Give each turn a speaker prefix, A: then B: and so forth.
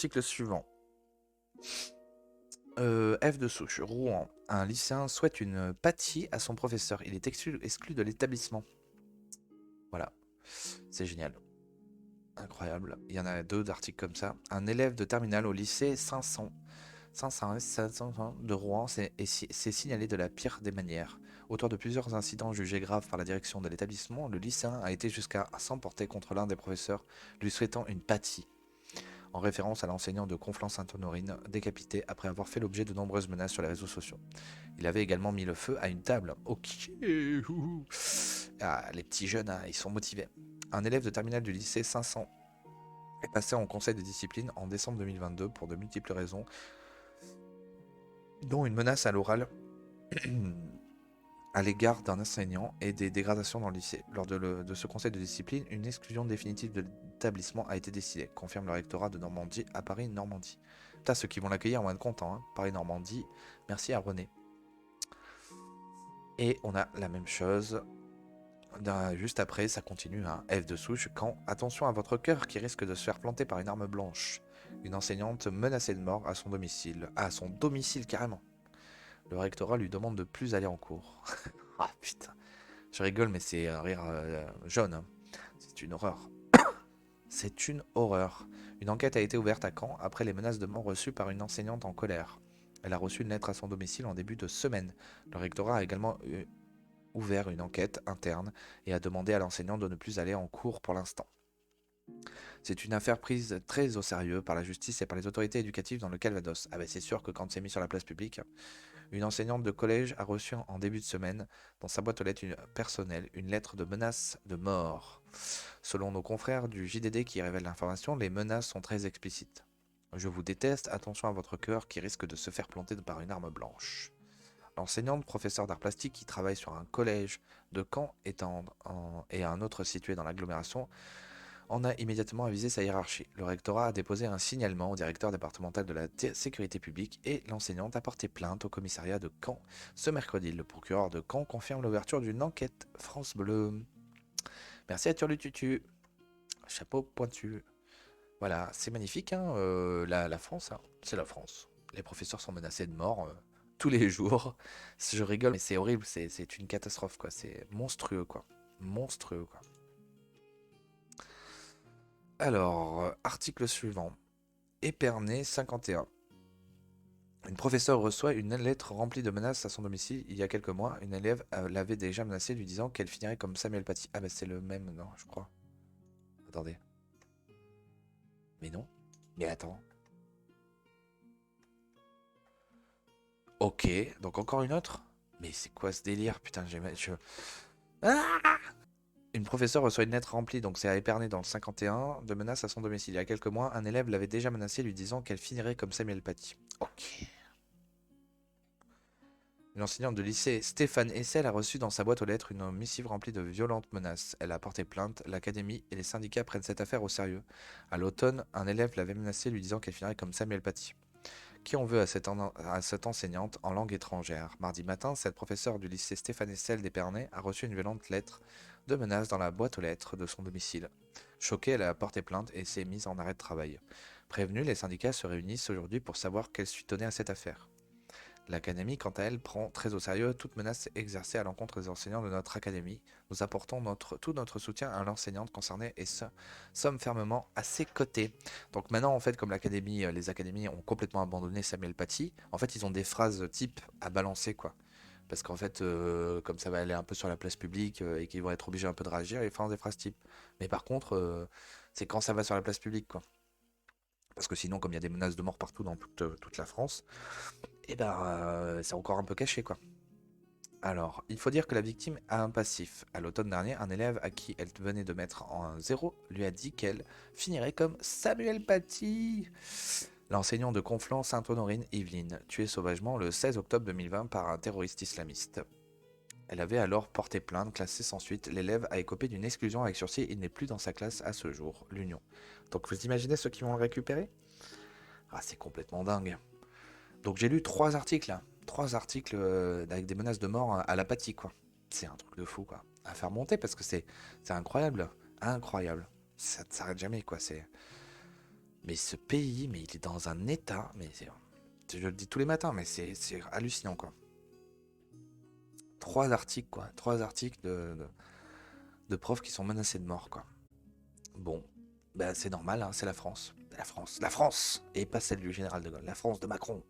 A: Article suivant. F de souche, Rouen. Un lycéen souhaite une pâtie à son professeur. Il est exclu de l'établissement. Voilà, c'est génial. Incroyable. Il y en a deux d'articles comme ça. Un élève de terminale au lycée 500 de Rouen s'est signalé de la pire des manières. Auteur de plusieurs incidents jugés graves par la direction de l'établissement, le lycéen a été jusqu'à s'emporter contre l'un des professeurs, lui souhaitant une pâtie, en référence à l'enseignant de Conflans-Sainte-Honorine, décapité après avoir fait l'objet de nombreuses menaces sur les réseaux sociaux. Il avait également mis le feu à une table. Ok. Ah, les petits jeunes, hein, ils sont motivés. Un élève de terminale du lycée 500 est passé en conseil de discipline en décembre 2022 pour de multiples raisons, dont une menace à l'oral à l'égard d'un enseignant et des dégradations dans le lycée. Lors de ce conseil de discipline, une exclusion définitive de l'établissement a été décidée, confirme le rectorat de Normandie à Paris-Normandie. Putain, ceux qui vont l'accueillir vont être contents, hein. Paris-Normandie, merci à René. Et on a la même chose. Juste après, ça continue, hein. F de souche, quand attention à votre cœur qui risque de se faire planter par une arme blanche. Une enseignante menacée de mort à son domicile. À son domicile carrément. Le rectorat lui demande de plus aller en cours. Ah putain. Je rigole, mais c'est un rire jaune, hein. C'est une horreur. C'est une horreur. Une enquête a été ouverte à Caen après les menaces de mort reçues par une enseignante en colère. Elle a reçu une lettre à son domicile en début de semaine. Le rectorat a également ouvert une enquête interne et a demandé à l'enseignant de ne plus aller en cours pour l'instant. C'est une affaire prise très au sérieux par la justice et par les autorités éducatives dans le Calvados. Ah ben c'est sûr que quand c'est mis sur la place publique, une enseignante de collège a reçu en début de semaine dans sa boîte aux lettres personnelle une lettre de menace de mort. Selon nos confrères du JDD qui révèlent l'information, les menaces sont très explicites. Je vous déteste, attention à votre cœur qui risque de se faire planter par une arme blanche. L'enseignante, professeure d'art plastique qui travaille sur un collège de Caen et un autre situé dans l'agglomération, en a immédiatement avisé sa hiérarchie. Le rectorat a déposé un signalement au directeur départemental de la sécurité publique et l'enseignante a porté plainte au commissariat de Caen ce mercredi. Le procureur de Caen confirme l'ouverture d'une enquête. France Bleu. Merci à Turlututu. Chapeau pointu. Voilà, c'est magnifique, hein, la France, hein, c'est la France. Les professeurs sont menacés de mort tous les jours. Je rigole, mais c'est horrible, c'est une catastrophe, quoi. C'est monstrueux, quoi. Monstrueux, quoi. Alors, article suivant. Épernay 51. Une professeure reçoit une lettre remplie de menaces à son domicile. Il y a quelques mois, une élève l'avait déjà menacée lui disant qu'elle finirait comme Samuel Paty. Ah bah c'est le même, non, je crois. Attendez. Mais non. Mais attends. Ok, donc encore une autre. Mais c'est quoi ce délire? Putain, Ah, une professeure reçoit une lettre remplie, donc c'est à Épernay dans le 51, de menaces à son domicile. Il y a quelques mois, un élève l'avait déjà menacée lui disant qu'elle finirait comme Samuel Paty. Ok. Une enseignante de lycée, Stéphane Essel, a reçu dans sa boîte aux lettres une missive remplie de violentes menaces. Elle a porté plainte, l'académie et les syndicats prennent cette affaire au sérieux. À l'automne, un élève l'avait menacée lui disant qu'elle finirait comme Samuel Paty. Qui en veut à cette enseignante en langue étrangère? Mardi matin, cette professeure du lycée Stéphane Essel d'Épernay a reçu une violente lettre de menace dans la boîte aux lettres de son domicile. Choquée, elle a porté plainte et s'est mise en arrêt de travail. Prévenus, les syndicats se réunissent aujourd'hui pour savoir quelle suite donner à cette affaire. L'académie, quant à elle, prend très au sérieux toute menace exercée à l'encontre des enseignants de notre académie. Nous apportons tout notre soutien à l'enseignante concernée et sommes fermement à ses côtés. Donc maintenant, en fait, comme les académies ont complètement abandonné Samuel Paty, en fait, ils ont des phrases type à balancer, quoi. Parce qu'en fait, comme ça va aller un peu sur la place publique et qu'ils vont être obligés un peu de réagir, ils font des phrases type. Mais par contre, c'est quand ça va sur la place publique, quoi. Parce que sinon, comme il y a des menaces de mort partout dans toute la France, et ben, c'est encore un peu caché, quoi. Alors, il faut dire que la victime a un passif. À l'automne dernier, un élève à qui elle venait de mettre en 0 lui a dit qu'elle finirait comme Samuel Paty. L'enseignant de Conflans-Sainte-Honorine, Yveline, tué sauvagement le 16 octobre 2020 par un terroriste islamiste. Elle avait alors porté plainte, classée sans suite. L'élève a écopé d'une exclusion avec sursis. Il n'est plus dans sa classe à ce jour. L'Union. Donc vous imaginez ceux qui vont le récupérer? Ah, c'est complètement dingue. Donc j'ai lu 3 articles, hein. 3 articles avec des menaces de mort à l'apathie, quoi. C'est un truc de fou, quoi. À faire monter parce que c'est incroyable. Incroyable. Ça ne s'arrête jamais, quoi. C'est... Mais ce pays, mais il est dans un état, je le dis tous les matins, mais c'est hallucinant, quoi. 3 articles, quoi. 3 articles de profs qui sont menacés de mort, quoi. Bon, bah c'est normal, hein, c'est la France. La France, la France! Et pas celle du général de Gaulle, la France de Macron.